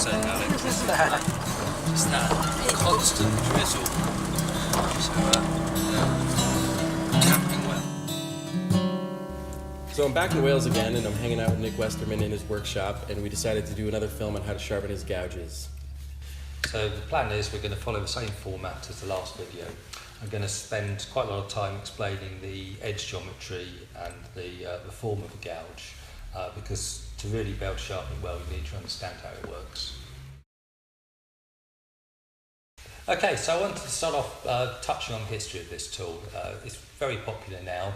say, Alex. It's that constant drizzle. So, camping well. So I'm back in Wales again, and I'm hanging out with Nick Westermann in his workshop, and we decided to do another film on how to sharpen his gouges. So the plan is we're going to follow the same format as the last video. I'm going to spend quite a lot of time explaining the edge geometry and the form of a gouge, because to really be able to sharpen it well, you need to understand how it works. Okay, so I wanted to start off touching on the history of this tool. It's very popular now,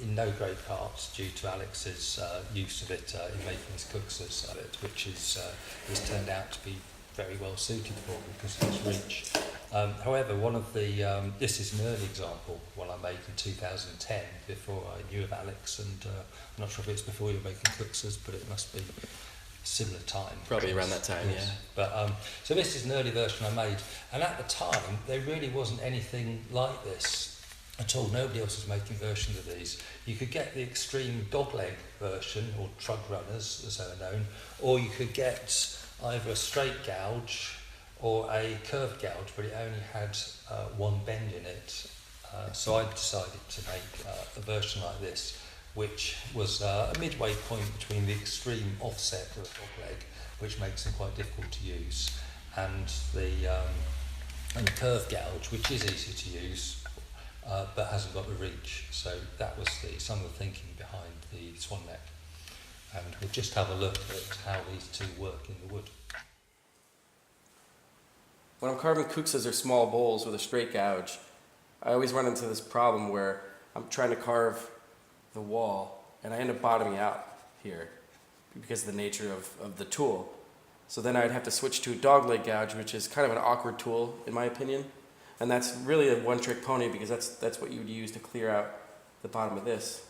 in no great part due to Alex's use of it in making his Gouges, which has turned out to be very well suited for him because of its reach. However, this is an early example, one I made in 2010 before I knew of Alex, and I'm not sure if it's before you were making Gouges, but it must be similar time. Probably around that time, yes. Yeah. But so this is an early version I made, and at the time there really wasn't anything like this at all. Nobody else was making versions of these. You could get the extreme dogleg version, or trug runners as they were known, or you could get either a straight gouge or a curved gouge, but it only had one bend in it. So I decided to make a version like this, which was a midway point between the extreme offset of a dogleg, which makes them quite difficult to use, and the curved gouge, which is easy to use, but hasn't got the reach. So that was some of the thinking behind the Swan neck. And we'll just have a look at how these two work in the wood. When I'm carving Gouges or small bowls with a straight gouge, I always run into this problem where I'm trying to carve the wall and I end up bottoming out here because of the nature of the tool. So then I'd have to switch to a dogleg gouge, which is kind of an awkward tool in my opinion. And that's really a one-trick pony because that's what you would use to clear out the bottom of this.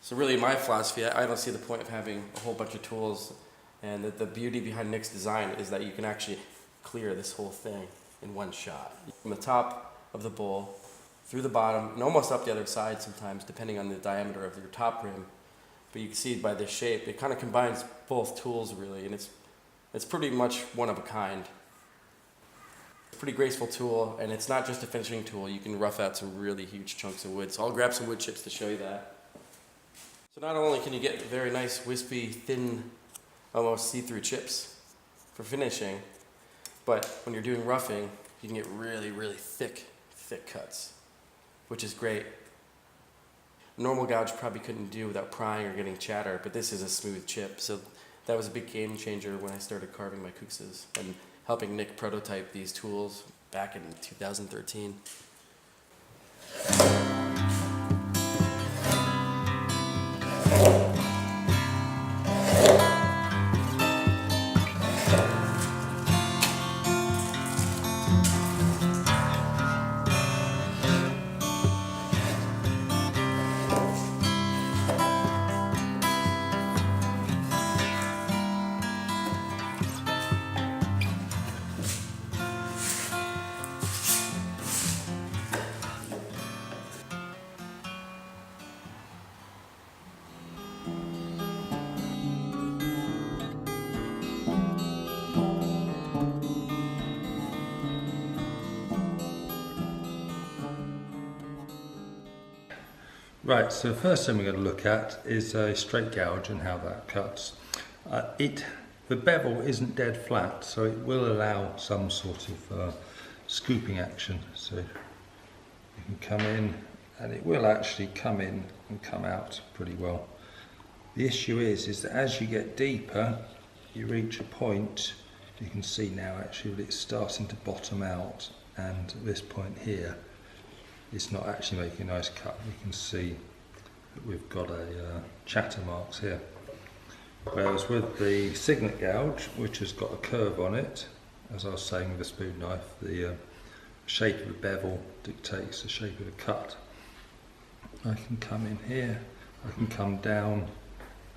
So really, my philosophy, I don't see the point of having a whole bunch of tools, and the beauty behind Nick's design is that you can actually clear this whole thing in one shot. From the top of the bowl, through the bottom, and almost up the other side sometimes, depending on the diameter of your top rim. But you can see by this shape, it kind of combines both tools really, and it's pretty much one of a kind. It's a pretty graceful tool, and it's not just a finishing tool. You can rough out some really huge chunks of wood. So I'll grab some wood chips to show you that. So not only can you get very nice, wispy, thin, almost see-through chips for finishing, but when you're doing roughing, you can get really, really thick cuts, which is great. A normal gouge probably couldn't do without prying or getting chatter, but this is a smooth chip. So that was a big game changer when I started carving my Gouges and helping Nick prototype these tools back in 2013. Right, so the first thing we're going to look at is a straight gouge and how that cuts. The bevel isn't dead flat, so it will allow some sort of scooping action. So you can come in, and it will actually come in and come out pretty well. The issue is that as you get deeper, you reach a point, you can see now actually that it's starting to bottom out, and at this point here, it's not actually making a nice cut. You can see that we've got a chatter marks here. Whereas with the signet gouge, which has got a curve on it, as I was saying with the spoon knife, the shape of the bevel dictates the shape of the cut. I can come in here, I can come down,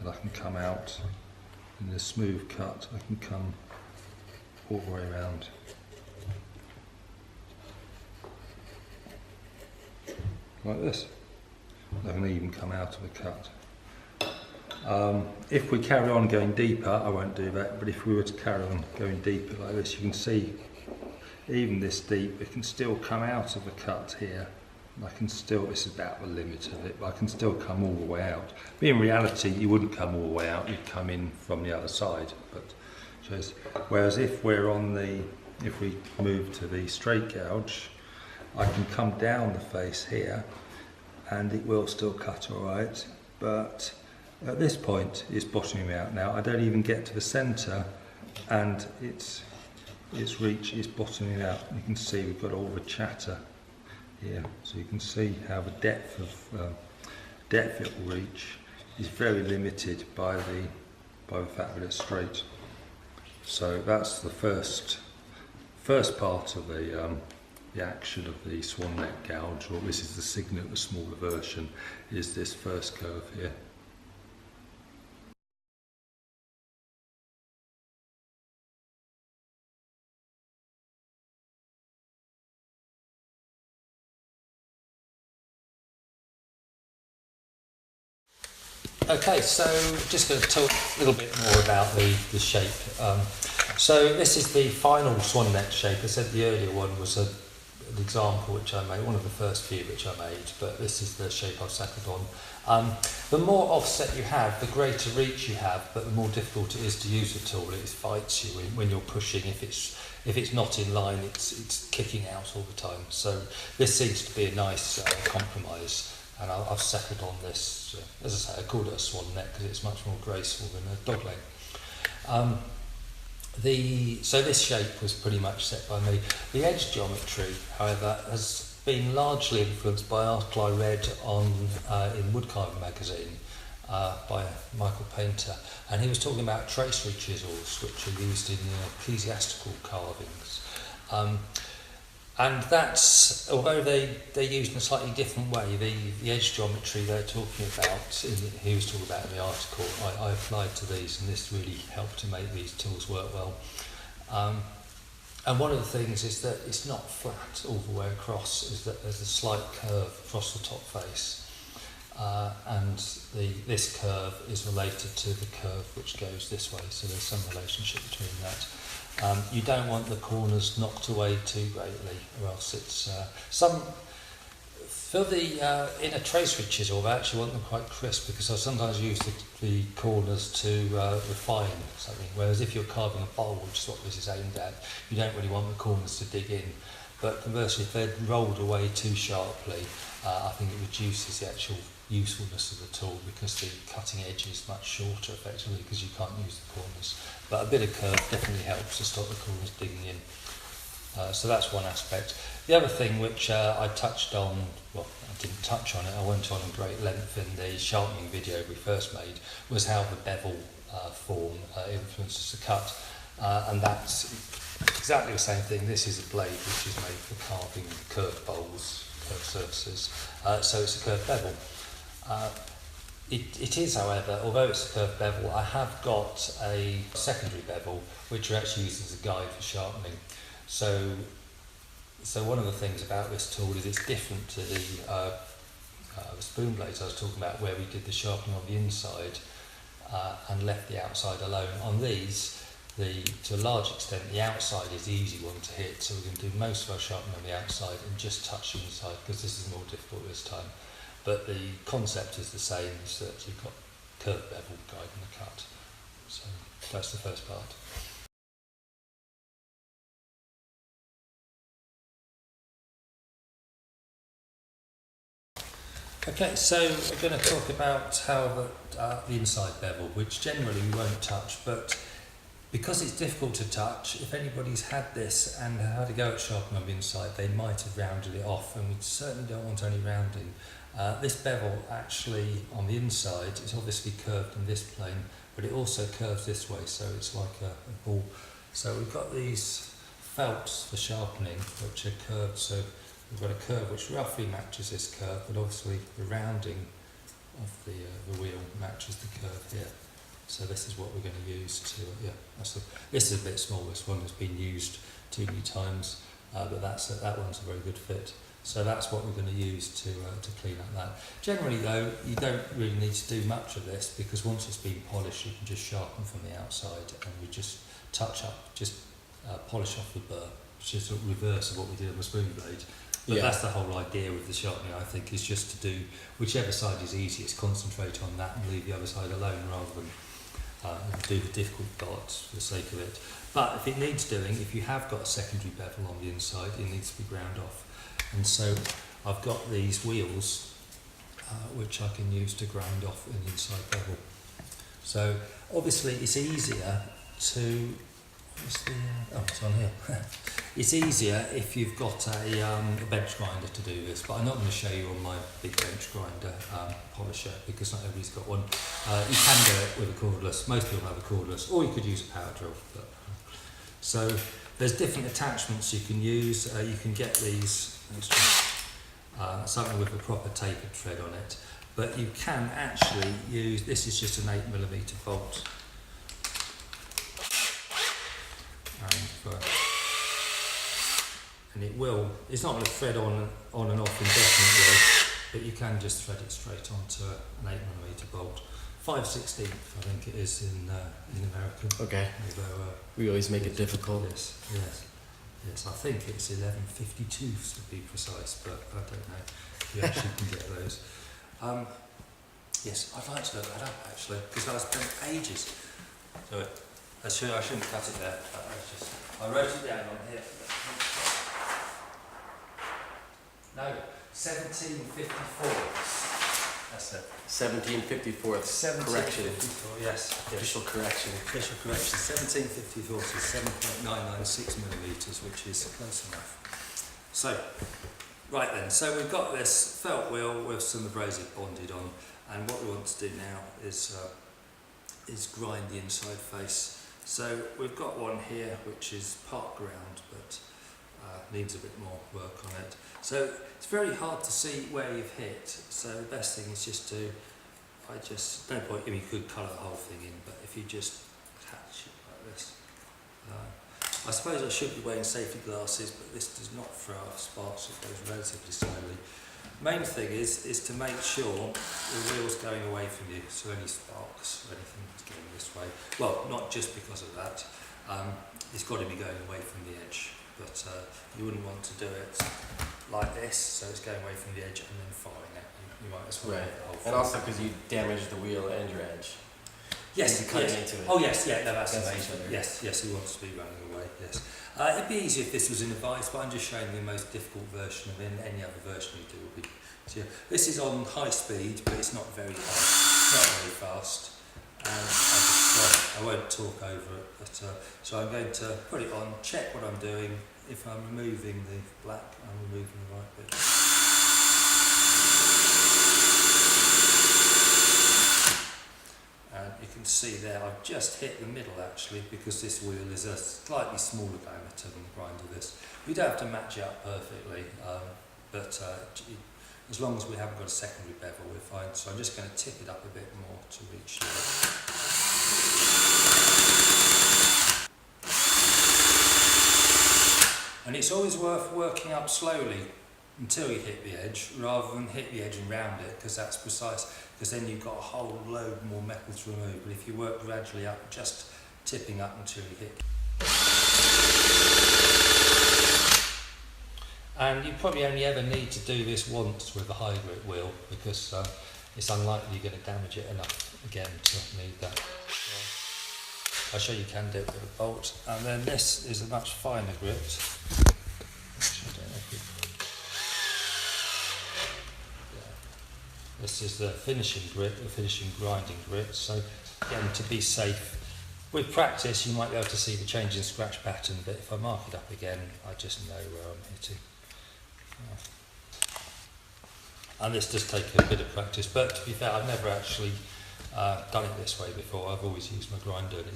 and I can come out. In the smooth cut, I can come all the way around. Like this. I can even come out of the cut. If we carry on going deeper, I won't do that, but if we were to carry on going deeper like this, you can see even this deep, it can still come out of the cut here. I can still, this is about the limit of it, but I can still come all the way out. But in reality, you wouldn't come all the way out, you'd come in from the other side. But just, whereas if we're on the, if we move to the straight gouge, I can come down the face here and it will still cut all right. But at this point, it's bottoming out now. I don't even get to the centre and its reach is bottoming out. You can see we've got all the chatter here, so you can see how the depth it will reach is very limited by the fact that it's straight. So that's the first part of the action of the swan neck gouge, or this is the signet, the smaller version, is this first curve here. Okay, so just going to talk a little bit more about the shape. So this is the final swan neck shape. I said the earlier one was an example which I made, one of the first few which I made, but this is the shape I've settled on. The more offset you have, the greater reach you have, but the more difficult it is to use the tool. It fights you when you're pushing. If it's not in line, it's kicking out all the time. So this seems to be a nice compromise. And I've settled on this, as I say, I called it a swan neck because it's much more graceful than a dog leg. So this shape was pretty much set by me. The edge geometry, however, has been largely influenced by an article I read on in Woodcarving magazine by Michael Painter, and he was talking about tracery chisels which are used in ecclesiastical carvings. And that's, although they're used in a slightly different way, the edge geometry they're talking about, he was talking about in the article, I applied to these, and this really helped to make these tools work well. And one of the things is that it's not flat all the way across, is that there's a slight curve across the top face. And this curve is related to the curve which goes this way, so there's some relationship between that. You don't want the corners knocked away too greatly, or else it's for the inner tracery chisel. I actually want them quite crisp because I sometimes use the corners to refine something. Whereas if you're carving a bowl, which is what this is aimed at, you don't really want the corners to dig in. But conversely, if they're rolled away too sharply, I think it reduces the actual usefulness of the tool because the cutting edge is much shorter effectively because you can't use the corners. But a bit of curve definitely helps to stop the corners digging in. So that's one aspect. The other thing which I touched on, well, I didn't touch on it, I went on in great length in the sharpening video we first made, was how the bevel form influences the cut. And that's exactly the same thing. This is a blade which is made for carving curved bowls, curved surfaces. So it's a curved bevel. It is, however, although it's a curved bevel, I have got a secondary bevel which are actually used as a guide for sharpening. So one of the things about this tool is it's different to the spoon blades I was talking about, where we did the sharpening on the inside and left the outside alone. On these, to a large extent, the outside is the easy one to hit, so we can do most of our sharpening on the outside and just touch the inside because this is more difficult this time. But the concept is the same, is that you've got curved bevel guiding the cut. So that's the first part. Okay, so we're going to talk about how the inside bevel, which generally we won't touch, but because it's difficult to touch, if anybody's had this and had to go at sharpening on the inside, they might have rounded it off, and we certainly don't want any rounding. This bevel actually on the inside is obviously curved in this plane, but it also curves this way, so it's like a ball. So we've got these felts for sharpening which are curved, so we've got a curve which roughly matches this curve, but obviously the rounding of the wheel matches the curve here. So this is what we're going to use to, this is a bit small, this one has been used too many times, but that one's a very good fit. So that's what we're going to use to clean up that. Generally though, you don't really need to do much of this, because once it's been polished you can just sharpen from the outside, and we just touch up, just polish off the burr, which is sort of reverse of what we did on the spoon blade. But that's the whole idea with the sharpening, I think, is just to do whichever side is easiest, concentrate on that and leave the other side alone, rather than do the difficult parts for the sake of it. But if it needs doing, if you have got a secondary bevel on the inside, it needs to be ground off. And so I've got these wheels which I can use to grind off an inside bevel. So obviously it's easier to, it's on here. It's easier if you've got a bench grinder to do this, but I'm not going to show you on my big bench grinder polisher, because not everybody's got one. You can do it with a cordless, most people have a cordless, or you could use a power drill. So there's different attachments you can use. You can get these, something with a proper tapered thread on it, but you can actually use, this is just an 8mm bolt. And it will, it's not going to thread on and off indefinitely, but you can just thread it straight onto an 8mm bolt. 5/16, I think it is in American. Okay. Although, We always make it difficult. Yes, I think it's 11/52 to be precise, but I don't know if you actually can get those. Yes, I'd like to look that up actually, because I spent ages. So I shouldn't cut it there. I wrote it down on here. No, 1754. That's it. 1754. Correction. 1754, yes. Official correction. Official correction. 1754 is 7.996mm, which is close enough. So, right then. So we've got this felt wheel with some abrasive bonded on, and what we want to do now is grind the inside face. So we've got one here which is part ground, but needs a bit more work on it. So it's very hard to see where you've hit. So the best thing is just to, no point, I mean, you could colour the whole thing in, but if you just catch it like this. I suppose I should be wearing safety glasses, but this does not throw off sparks, it goes relatively slowly. Main thing is to make sure the wheel's going away from you, so any sparks or anything is going this way. Well, not just because of that, it's got to be going away from the edge, but you wouldn't want to do it like this, so it's going away from the edge and then firing it. You might as well. Right. And also because you damage the wheel and your edge. Yes, cutting into it. Oh yes, yeah, no, that's Against amazing. each other. Yes, he wants to be running away, yes. It'd be easier if this was in a vice, but I'm just showing you the most difficult version of it, and any other version you do will be easier. This is on high speed, but it's not very fast. Not very fast. And I won't talk over it, but so I'm going to put it on, check what I'm doing. If I'm removing the black, I'm removing the right bit. And you can see there, I've just hit the middle actually, because this wheel is a slightly smaller diameter than the grind of this. We don't have to match it up perfectly, but as long as we haven't got a secondary bevel, we're fine. So I'm just going to tip it up a bit more to reach there. And it's always worth working up slowly until you hit the edge, rather than hit the edge and round it, because that's precise, because then you've got a whole load more metal to remove. But if you work gradually up, just tipping up until you hit. And you probably only ever need to do this once with a high grip wheel, because it's unlikely you're going to damage it enough again to need that. I'll show you can do it with a bolt. And then this is a much finer grit. This is the finishing grit, the finishing grinding grit. So again, to be safe, with practice you might be able to see the change in scratch pattern, but if I mark it up again, I just know where I'm hitting. And this does take a bit of practice, but to be fair, I've never actually done it this way before. I've always used my grinder, and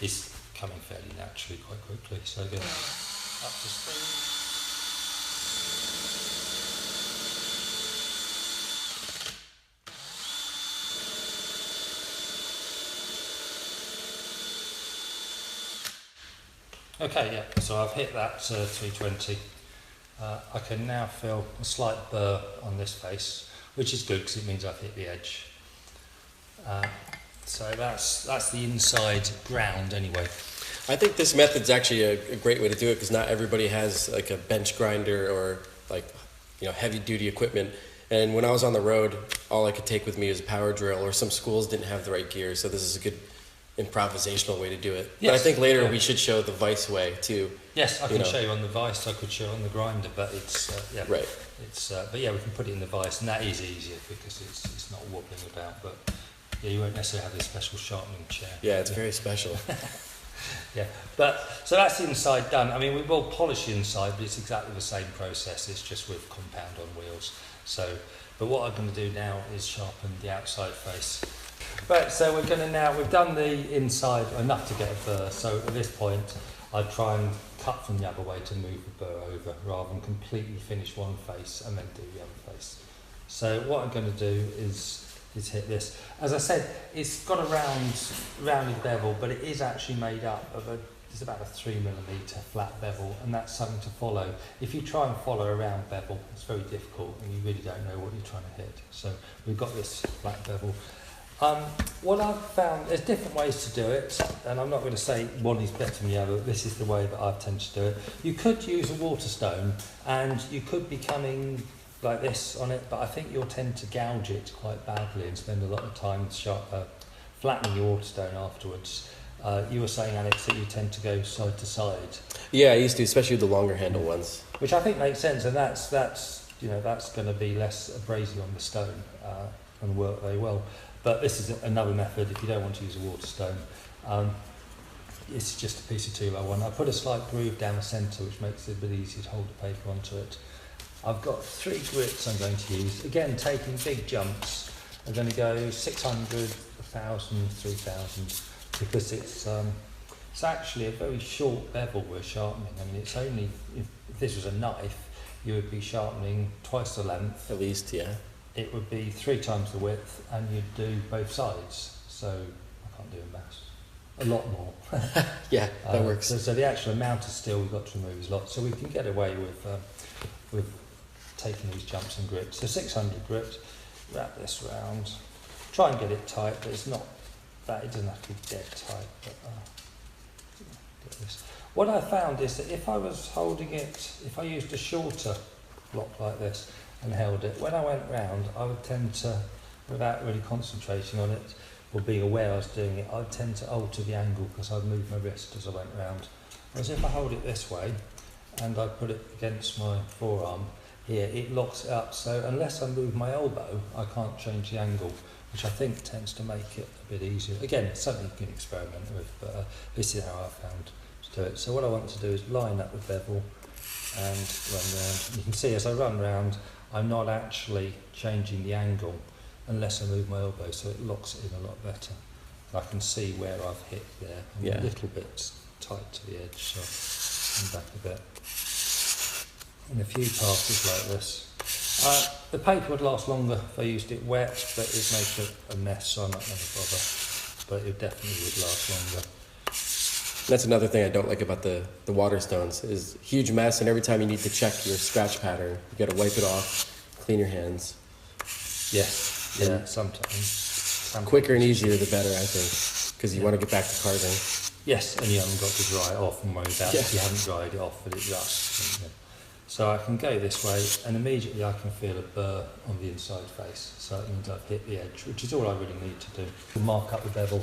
it's coming fairly naturally quite quickly. So again, up to speed. Okay, yeah, so I've hit that 320. I can now feel a slight burr on this face, which is good because it means I've hit the edge. So that's the inside ground anyway. I think this method's actually a great way to do it because not everybody has like a bench grinder or like, you know, heavy duty equipment. And when I was on the road, all I could take with me was a power drill, or some schools didn't have the right gear. So this is a good improvisational way to do it. Yes. But I think later we should show the vice way too. Yes, I can show you on the vise. I could show on the grinder, but it's yeah. Right. It's but yeah, we can put it in the vise, and that is easier because it's not wobbling about. But yeah, you won't necessarily have this special sharpening chair. Yeah, it's very special. Yeah, but so that's the inside done. I mean, we will polish the inside, but it's exactly the same process. It's just with compound on wheels. So, but what I'm going to do now is sharpen the outside face. Right, so we're going to now, we've done the inside enough to get a burr. So at this point, I'd try and cut from the other way to move the burr over, rather than completely finish one face and then do the other face. So what I'm going to do is hit this. As I said, it's got a rounded bevel, but it is actually made up of it's about a 3mm flat bevel, and that's something to follow. If you try and follow a round bevel, it's very difficult, and you really don't know what you're trying to hit. So we've got this flat bevel. What I've found, there's different ways to do it, and I'm not going to say one is better than the other. This is the way that I tend to do it. You could use a Waterstone, and you could be coming like this on it, but I think you'll tend to gouge it quite badly and spend a lot of time flattening your Waterstone afterwards. You were saying, Alex, that you tend to go side to side. Yeah, I used to, especially the longer handle ones. Which I think makes sense, and that's going to be less abrasive on the stone and work very well. But this is another method if you don't want to use a Waterstone. It's just a piece of 2x1. I put a slight groove down the centre, which makes it a bit easier to hold the paper onto it. I've got 3 grits I'm going to use. Again, taking big jumps. I'm going to go 600, 1,000, 3,000, because it's actually a very short bevel we're sharpening. I mean, it's only, if this was a knife, you would be sharpening twice the length. At least, yeah. It would be 3 times the width, and you'd do both sides. So I can't do a maths. A lot more. Yeah, that works. So the actual amount of steel we've got to remove is a lot. So we can get away with taking these jumps and grips. So 600 grips, wrap this round, try and get it tight, but it's not that, it doesn't have to be dead tight. But, get this. What I found is that if I was holding it, if I used a shorter block like this and held it, when I went round, I would tend to, without really concentrating on it or being aware I was doing it, I'd tend to alter the angle because I'd move my wrist as I went round. Whereas if I hold it this way and I put it against my forearm, here, it locks it up, so unless I move my elbow, I can't change the angle, which I think tends to make it a bit easier. Again, it's something you can experiment with, but this is how I found to do it. So what I want to do is line up the bevel and run round. You can see as I run round, I'm not actually changing the angle unless I move my elbow, so it locks it in a lot better. I can see where I've hit there. I'm a little bit tight to the edge, so I'm back a bit. In a few passes like this. The paper would last longer if I used it wet, but it makes a mess, so I'm not going to bother. But it definitely would last longer. That's another thing I don't like about the Waterstones is huge mess, and every time you need to check your scratch pattern, you got to wipe it off, clean your hands. Yes, yeah, sometimes. Quicker and easier the better, I think, because you want to get back to carving. Yes, and you haven't got to dry it off and worry about if you haven't dried it off, but it rusts. So I can go this way, and immediately I can feel a burr on the inside face. So it means I've hit the edge, which is all I really need to do. Mark up the bevel.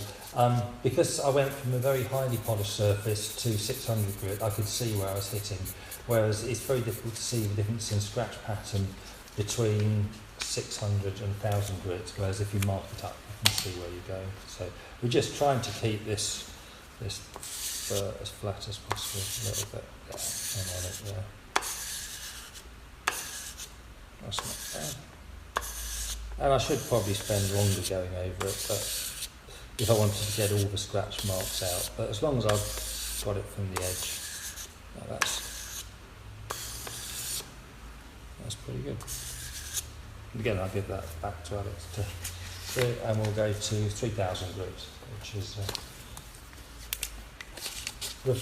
Because I went from a very highly polished surface to 600 grit, I could see where I was hitting. Whereas it's very difficult to see the difference in scratch pattern between 600 and 1,000 grit. Whereas if you mark it up, you can see where you're going. So we're just trying to keep this burr as flat as possible, a little bit down and on it there. That's not bad. And I should probably spend longer going over it, but if I wanted to get all the scratch marks out. But as long as I've got it from the edge, that's pretty good. And again, I'll give that back to Alex to do, and we'll go to 3,000 grit, which is The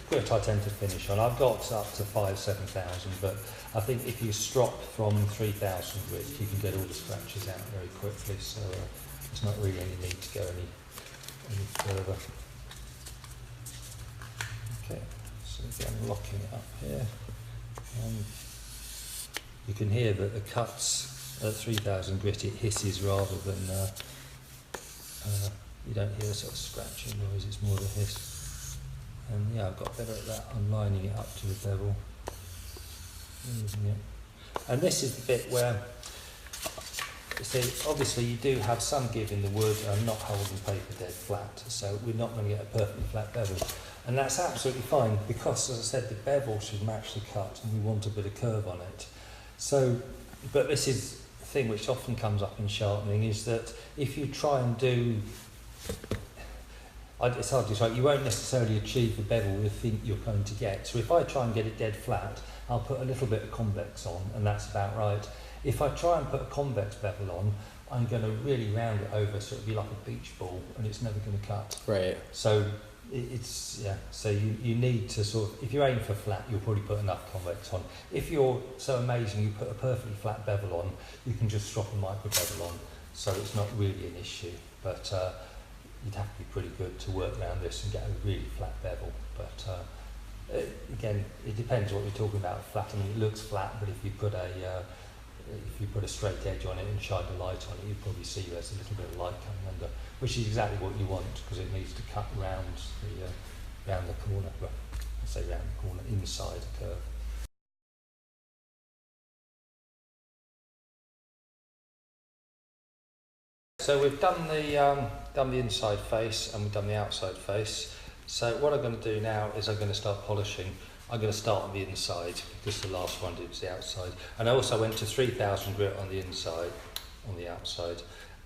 grit I tend to finish on, I've got up to 7,000, but I think if you strop from 3,000 grit, you can get all the scratches out very quickly, so there's not really any need to go any further. Okay, so again, locking it up here. You can hear that the cuts at 3,000 grit, it hisses rather than, you don't hear a sort of scratching noise, it's more of a hiss. And yeah, I've got better at that. I'm lining it up to the bevel. And this is the bit where, see, obviously you do have some give in the wood. I'm not holding paper dead flat, so we're not going to get a perfectly flat bevel. And that's absolutely fine because, as I said, the bevel should match the cut and we want a bit of curve on it. So, but this is the thing which often comes up in sharpening, is that if you try and do, it's hard to describe, you won't necessarily achieve the bevel you think you're going to get. So if I try and get it dead flat, I'll put a little bit of convex on, and that's about right. If I try and put a convex bevel on, I'm going to really round it over so it'll be like a beach ball, and it's never going to cut. Right. So it's, yeah, so you need to sort of, if you aim for flat, you'll probably put enough convex on. If you're so amazing you put a perfectly flat bevel on, you can just drop a micro bevel on, so it's not really an issue. But you'd have to be pretty good to work around this and get a really flat bevel. But again, it depends what you're talking about. Flat, I mean, it looks flat, but if you put a straight edge on it and shine the light on it, you'd probably see there's a little bit of light coming under, which is exactly what you want, because it needs to cut round the corner. Well, I say round the corner, inside the curve. So we've done the inside face and we've done the outside face. So what I'm going to do now is I'm going to start polishing. I'm going to start on the inside because the last one did the outside. And I also went to 3,000 grit on the inside, on the outside,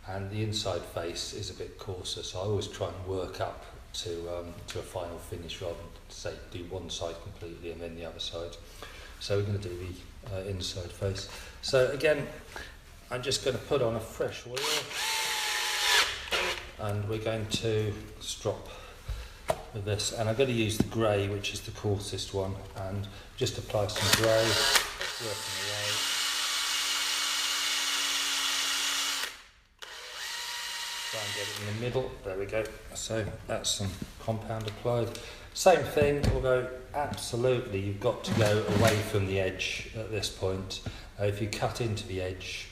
and the inside face is a bit coarser. So I always try and work up to a final finish rather than say do one side completely and then the other side. So we're going to do the inside face. So again, I'm just going to put on a fresh oil. And we're going to strop with this, and I'm going to use the grey, which is the coarsest one, and just apply some grey, working away. Try and get it in the middle, there we go. So that's some compound applied. Same thing, although absolutely you've got to go away from the edge at this point. If you cut into the edge,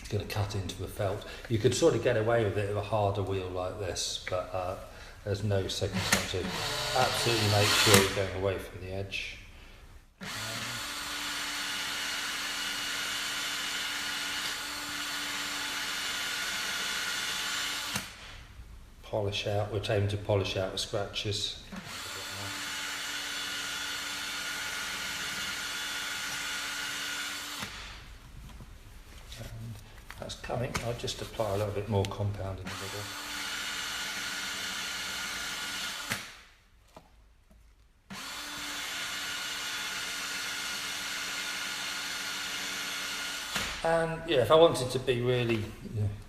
going to cut into the felt. You could sort of get away with it with a harder wheel like this, but there's no second time to absolutely make sure you're going away from the edge. Polish out, we're aiming to polish out the scratches. That's coming. I'll just apply a little bit more compound in the middle. And yeah, if I wanted to be really,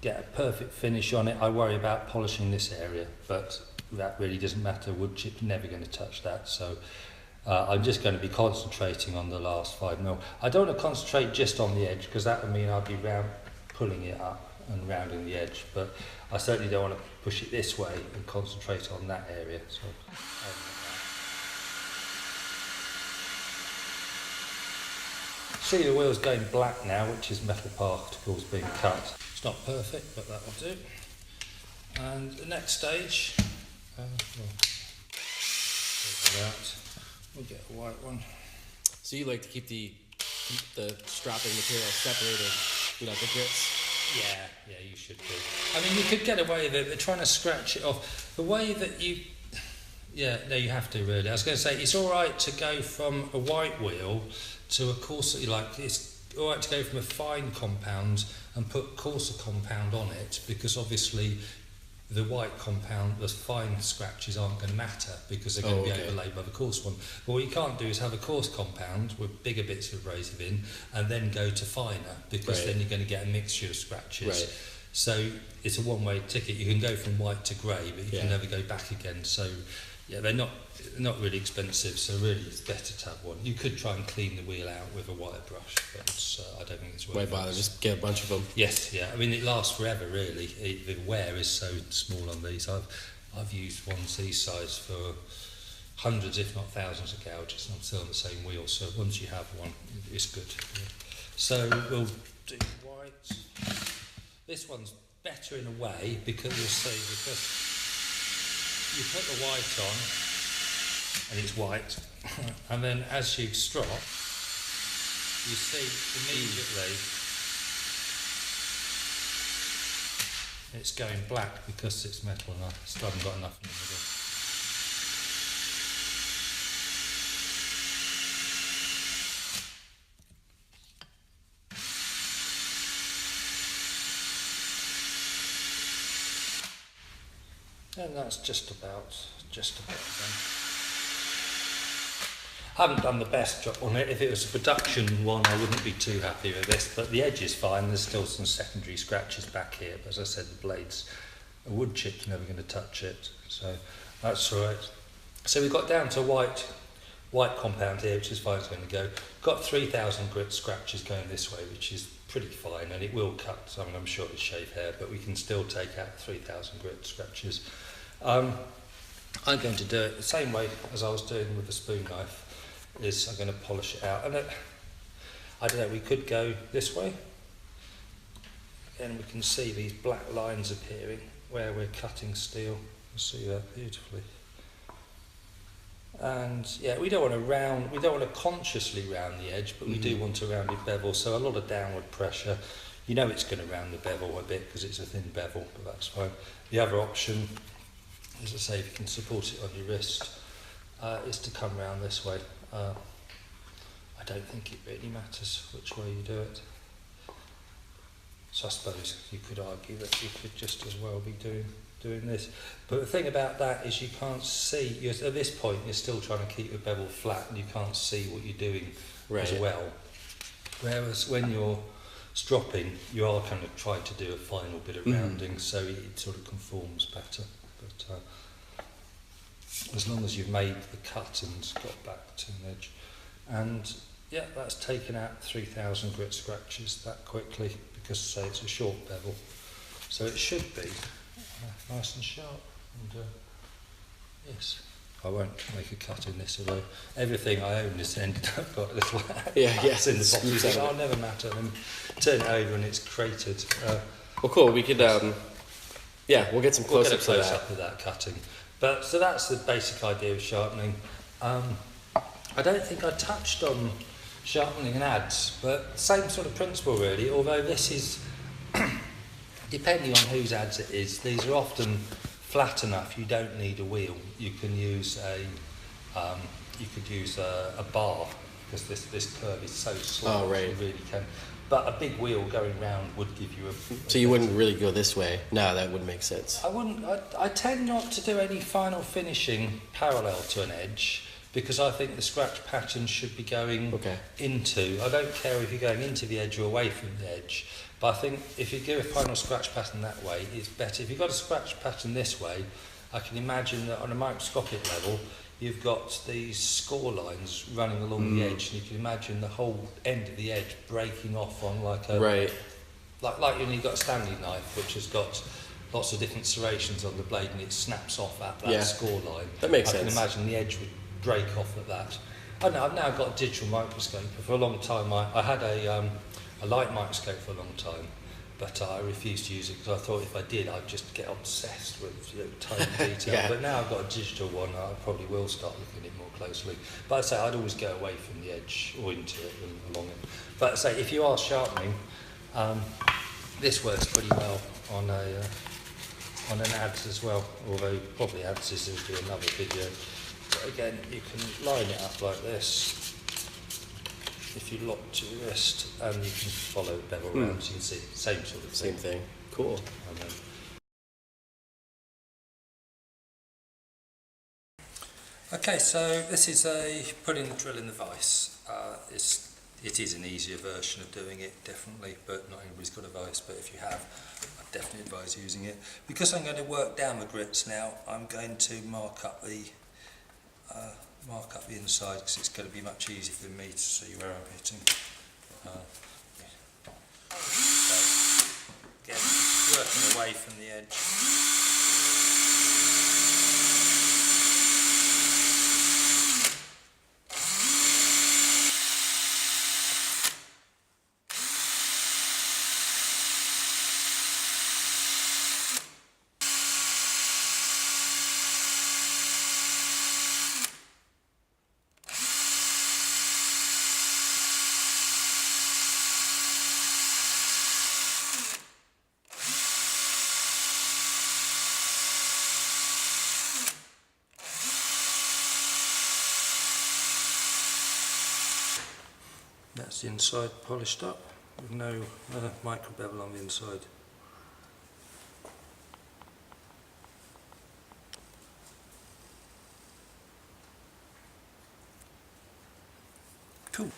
get a perfect finish on it, I worry about polishing this area, but that really doesn't matter. Wood chip's never going to touch that, so I'm just going to be concentrating on the last 5mm. I don't want to concentrate just on the edge because that would mean I'd be pulling it up and rounding the edge, but I certainly don't want to push it this way and concentrate on that area. So, see the wheel's going black now, which is metal particles being cut. It's not perfect, but that will do. And the next stage, we'll get a white one. So you like to keep the stropping material separated, the grits? Yeah, you should do. I mean, you could get away with it. They're trying to scratch it off. The way that you you have to really. I was going to say, it's all right to go from a white wheel to a coarser, it's all right to go from a fine compound and put coarser compound on it, because obviously the white compound, the fine scratches aren't going to matter because they're going to be overlaid by the coarse one. But what you can't do is have a coarse compound with bigger bits of abrasive in and then go to finer, because then you're going to get a mixture of scratches. Right. So it's a one-way ticket. You can go from white to grey, but you can never go back again. So Yeah, they're not really expensive, so really it's better to have one. You could try and clean the wheel out with a wire brush, but it's, I don't think it's worth Why it. bother? Just get a bunch of them. Yes, yeah. I mean, it lasts forever, really. The wear is so small on these. I've used ones this size for hundreds, if not thousands, of gouges, and I'm still on the same wheel. So once you have one, it's good. Yeah. So we'll do white. This one's better in a way because you'll see because you put the white on and it's white, and then as you strop, you see immediately it's going black because it's metal and I still haven't got enough in the middle. And that's just about done. I haven't done the best job on it. If it was a production one, I wouldn't be too happy with this, but the edge is fine. There's still some secondary scratches back here, but as I said, the blade's a wood chip, you're never going to touch it, so that's all right. So we got down to white compound here, which is fine, it's going to go. Got 3,000 grit scratches going this way, which is pretty fine, and it will cut, I mean, I'm sure it's shave hair, but we can still take out 3,000 grit scratches. I'm going to do it the same way as I was doing with the spoon knife, is I'm going to polish it out. And I don't know, we could go this way, and we can see these black lines appearing where we're cutting steel. You see that beautifully. And yeah, we don't want to consciously round the edge, but we do want a rounded bevel, so a lot of downward pressure. You know it's going to round the bevel a bit because it's a thin bevel, but that's fine. The other option, as I say, if you can support it on your wrist, is to come round this way. I don't think it really matters which way you do it. So I suppose you could argue that you could just as well be doing this. But the thing about that is you can't see, at this point you're still trying to keep the bevel flat and you can't see what you're doing as well. Whereas when you're stropping, you are kind of trying to do a final bit of rounding, so it sort of conforms better. But as long as you've made the cut and got back to an edge. And yeah, that's taken out 3,000 grit scratches that quickly because, say, it's a short bevel. So it should be nice and sharp. And yes, I won't make a cut in this, although everything I own has ended up got a little yes, in the bottom. You think, oh, never matter. And turn it over and it's cratered. Well, cool. We could, yeah, we'll get some close-ups of that cutting. But so that's the basic idea of sharpening. I don't think I touched on sharpening and adze, but same sort of principle really, although this is, depending on whose adze it is, these are often flat enough, you don't need a wheel. You can use a bar, because this curve is so slight, you really can. But a big wheel going round would give you a... So you wouldn't really go this way? No, that wouldn't make sense. I wouldn't. I tend not to do any final finishing parallel to an edge, because I think the scratch pattern should be going into... I don't care if you're going into the edge or away from the edge, but I think if you give a final scratch pattern that way, it's better. If you've got a scratch pattern this way, I can imagine that on a microscopic level, you've got these score lines running along the edge, and you can imagine the whole end of the edge breaking off on like a... Like when you've got a Stanley knife, which has got lots of different serrations on the blade, and it snaps off at that score line. That makes sense. I can imagine the edge would break off at that. I know, I've now got a digital microscope, but for a long time I had a light microscope for a long time, but I refused to use it because I thought if I did I'd just get obsessed with tiny detail. But now I've got a digital one, I probably will start looking at it more closely. But I'd say I'd always go away from the edge or into it and along it. But I'd say if you are sharpening, this works pretty well on an adze as well, although probably adzes will do another video. But again, you can line it up like this. If you lock to your wrist, and you can follow the bevel around, so you can see same sort of thing. Same thing. Cool. And then okay, so this is putting the drill in the vise. It is an easier version of doing it, definitely, but not everybody's got a vise, but if you have, I definitely advise using it. Because I'm going to work down the grits now, I'm going to mark up the mark up the inside because it's going to be much easier for me to see where I'm hitting. So, again, working away from the edge. That's the inside polished up with no micro bevel on the inside. Cool.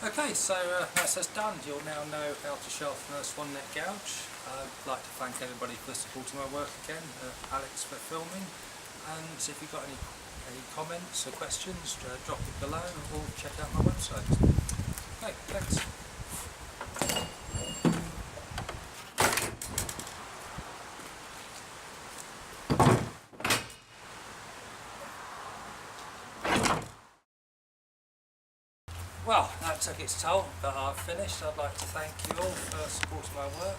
Okay, so that's us done. You'll now know how to sharpen a swan neck gouge. I'd like to thank everybody for supporting my work again, Alex for filming, and if you've got any comments or questions, drop it below or check out my website. Okay, thanks. Well, that took its toll, but I've finished. I'd like to thank you all for supporting my work.